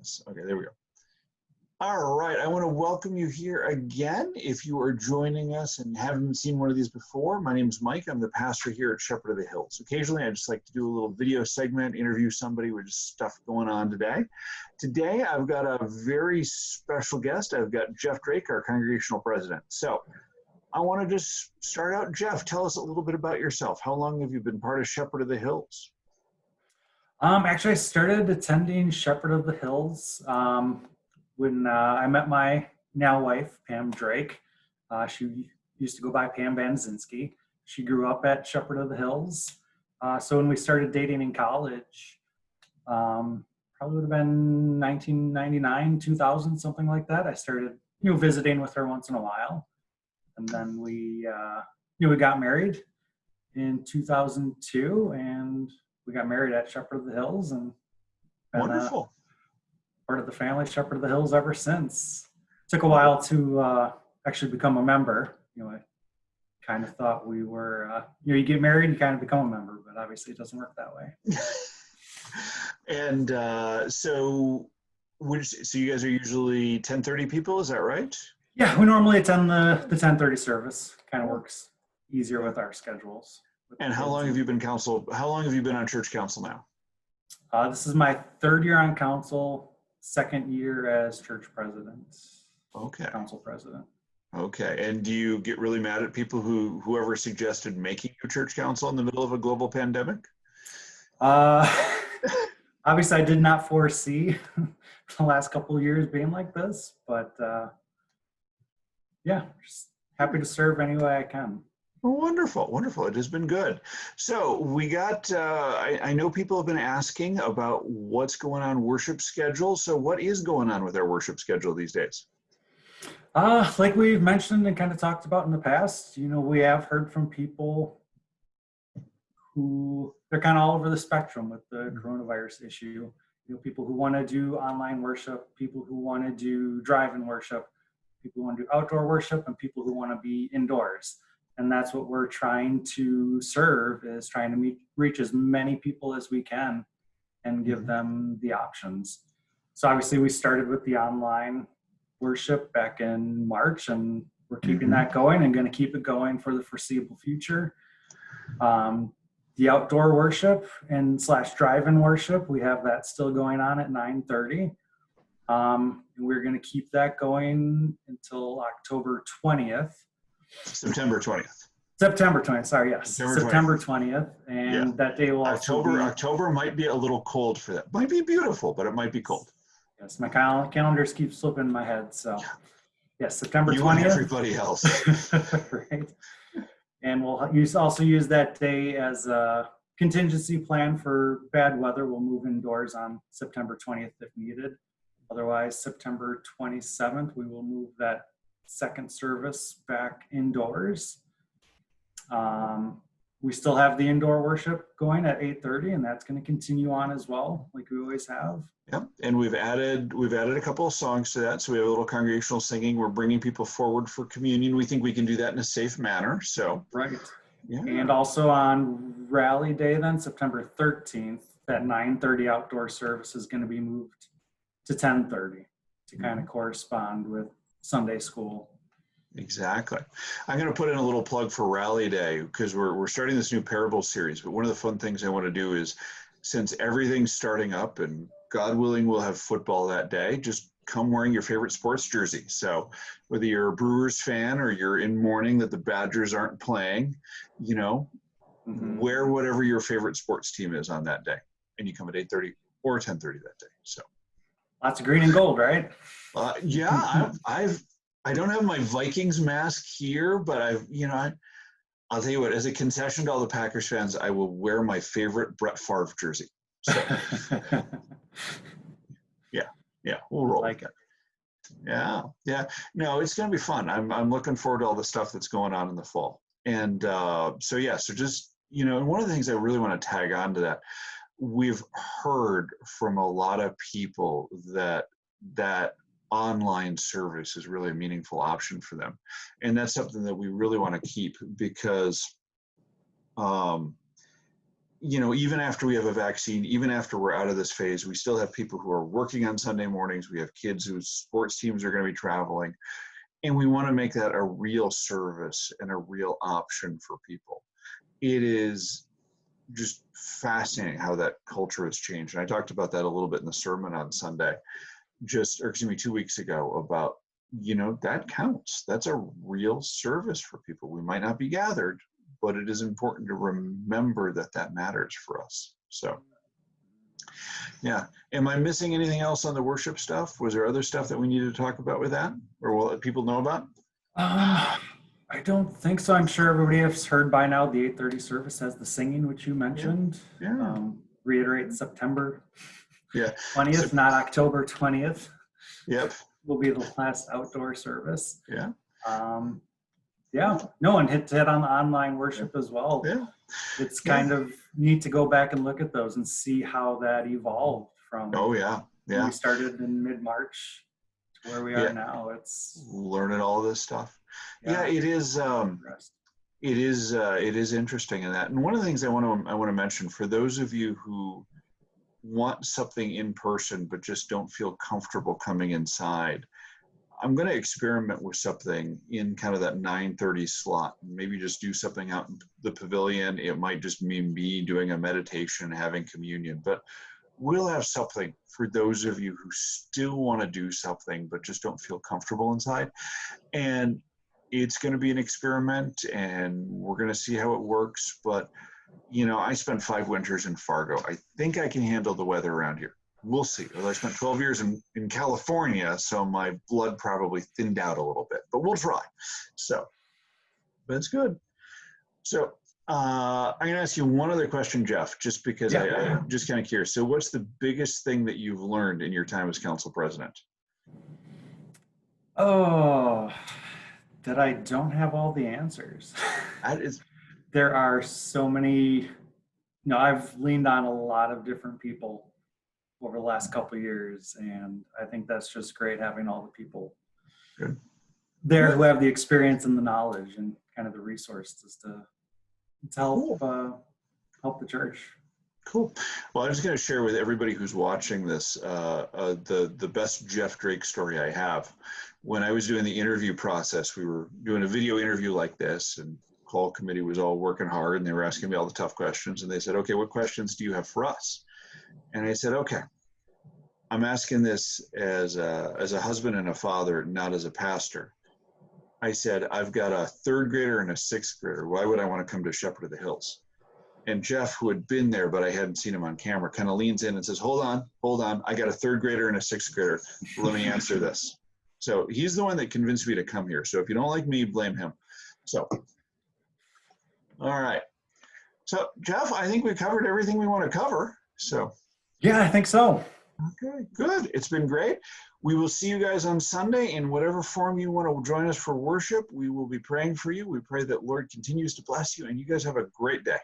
this. Okay, there we go. All right, I want to welcome you here again. If you are joining us and haven't seen one of these before, my name is Mike. I'm the pastor here at Shepherd of the Hills. Occasionally, I just like to do a little video segment, interview somebody with just stuff going on today. Today, I've got a very special guest. I've got Jeff Drake, our congregational president. So I want to just start out. Jeff, tell us a little bit about yourself. How long have you been part of Shepherd of the Hills? Actually, I started attending Shepherd of the Hills when I met my now wife, Pam Drake. She used to go by Pam Banzinski. She grew up at Shepherd of the Hills. So when we started dating in college, probably would have been 1999, 2000, something like that. I started, visiting with her once in a while. And then we got married in 2002, and we got married at Shepherd of the Hills, and been Wonderful. Part of the family Shepherd of the Hills ever since. Took a while to actually become a member. I kind of thought we were, you get married, you kind of become a member, but obviously it doesn't work that way. And so you guys are usually 10:30 people, is that right? Yeah, we normally attend the 10:30 service. Kind of works easier with our schedules. And how long have you been on church council now? This is my third year on council, second year as church president. Okay. Council president. Okay. And do you get really mad at people whoever suggested making you church council in the middle of a global pandemic? Obviously, I did not foresee the last couple of years being like this, but yeah, just happy to serve any way I can. Wonderful, wonderful. It has been good. So we got, I know people have been asking about what's going on worship schedule. So what is going on with our worship schedule these days? Like we've mentioned and kind of talked about in the past, we have heard from people who they're kind of all over the spectrum with the coronavirus issue. People who want to do online worship, people who want to do drive-in worship, people who want to do outdoor worship, and people who want to be indoors. And that's what we're trying to serve, is trying to reach as many people as we can and give them the options. So obviously we started with the online worship back in March, and we're keeping that going and going to keep it going for the foreseeable future. The outdoor worship and / drive-in worship, we have that still going on at 9:30. And we're going to keep that going until October 20th. September 20th. September 20th, sorry, yes. September 20th. And that day will October might be a little cold for that. Might be beautiful, but it might be cold. Yes, my calendars keep slipping in my head. So, yes, September 20th. You and everybody else. Right. And we'll also use that day as a contingency plan for bad weather. We'll move indoors on September 20th if needed. Otherwise, September 27th, we will move that second service back indoors. We still have the indoor worship going at 8:30, and that's going to continue on as well, like we always have. Yep, and we've added a couple of songs to that. So we have a little congregational singing. We're bringing people forward for communion. We think we can do that in a safe manner. So right. Yeah. And also on Rally Day, then September 13th, that 9:30 outdoor service is going to be moved to 10:30 to kind of correspond with Sunday school. Exactly. I'm going to put in a little plug for Rally Day because we're starting this new parable series. But one of the fun things I want to do is, since everything's starting up and God willing we'll have football that day, just come wearing your favorite sports jersey. So whether you're a Brewers fan or you're in mourning that the Badgers aren't playing, wear whatever your favorite sports team is on that day. And you come at 8:30 or 10:30 that day. So lots of green and gold, right? Yeah, I don't have my Vikings mask here, but I'll tell you what, as a concession to all the Packers fans, I will wear my favorite Brett Favre jersey. So, yeah, we'll roll with it. Yeah. No, it's going to be fun. I'm looking forward to all the stuff that's going on in the fall. And so just, and one of the things I really want to tag on to that, we've heard from a lot of people that online service is really a meaningful option for them. And that's something that we really want to keep because, you know, even after we have a vaccine, even after we're out of this phase, we still have people who are working on Sunday mornings. We have kids whose sports teams are going to be traveling. And we want to make that a real service and a real option for people. It is just fascinating how that culture has changed. And I talked about that a little bit in the sermon on Sunday, 2 weeks ago, about, you know, that counts. That's a real service for people. We might not be gathered, but it is important to remember that that matters for us. So, yeah. Am I missing anything else on the worship stuff? Was there other stuff that we needed to talk about with that, or will people know about? I don't think so. I'm sure everybody has heard by now the 8:30 service has the singing, which you mentioned. Yeah. Reiterate September 20th, So, not October 20th. Yep. Will be the last outdoor service. Yeah. No, and hit on the online worship as well. Yeah. It's kind of neat to go back and look at those and see how that evolved from when we started in mid-March to where we are now. It's learning all of this stuff. Yeah, it is. It is interesting in that. And one of the things I want to mention for those of you who want something in person but just don't feel comfortable coming inside, I'm going to experiment with something in kind of that 9:30 slot. Maybe just do something out in the pavilion. It might just mean me doing a meditation, having communion, but we'll have something for those of you who still want to do something but just don't feel comfortable inside. And it's going to be an experiment, and we're going to see how it works. But, you know, I spent 5 winters in Fargo. I think I can handle the weather around here. We'll see. Although I spent 12 years in California, so my blood probably thinned out a little bit, but we'll try. So, but it's good. So I'm going to ask you one other question, Jeff, just because I'm just kind of curious. So what's the biggest thing that you've learned in your time as council president? Oh, that I don't have all the answers. There are so many, I've leaned on a lot of different people over the last couple of years, and I think that's just great having all the people there who have the experience and the knowledge and kind of the resources to help help the church. Cool. Well, I'm just going to share with everybody who's watching this the best Jeff Drake story I have. When I was doing the interview process, we were doing a video interview like this, and the call committee was all working hard, and they were asking me all the tough questions, and they said, okay, what questions do you have for us? And I said, okay, I'm asking this as a husband and a father, not as a pastor. I said, I've got a 3rd grader and a 6th grader. Why would I want to come to Shepherd of the Hills? And Jeff, who had been there, but I hadn't seen him on camera, kind of leans in and says, hold on. I got a 3rd grader and a 6th grader. Let me answer this. So he's the one that convinced me to come here. So if you don't like me, blame him. So, all right. So Jeff, I think we covered everything we want to cover. So. Yeah, I think so. Okay, good. It's been great. We will see you guys on Sunday in whatever form you want to join us for worship. We will be praying for you. We pray that Lord continues to bless you, and you guys have a great day.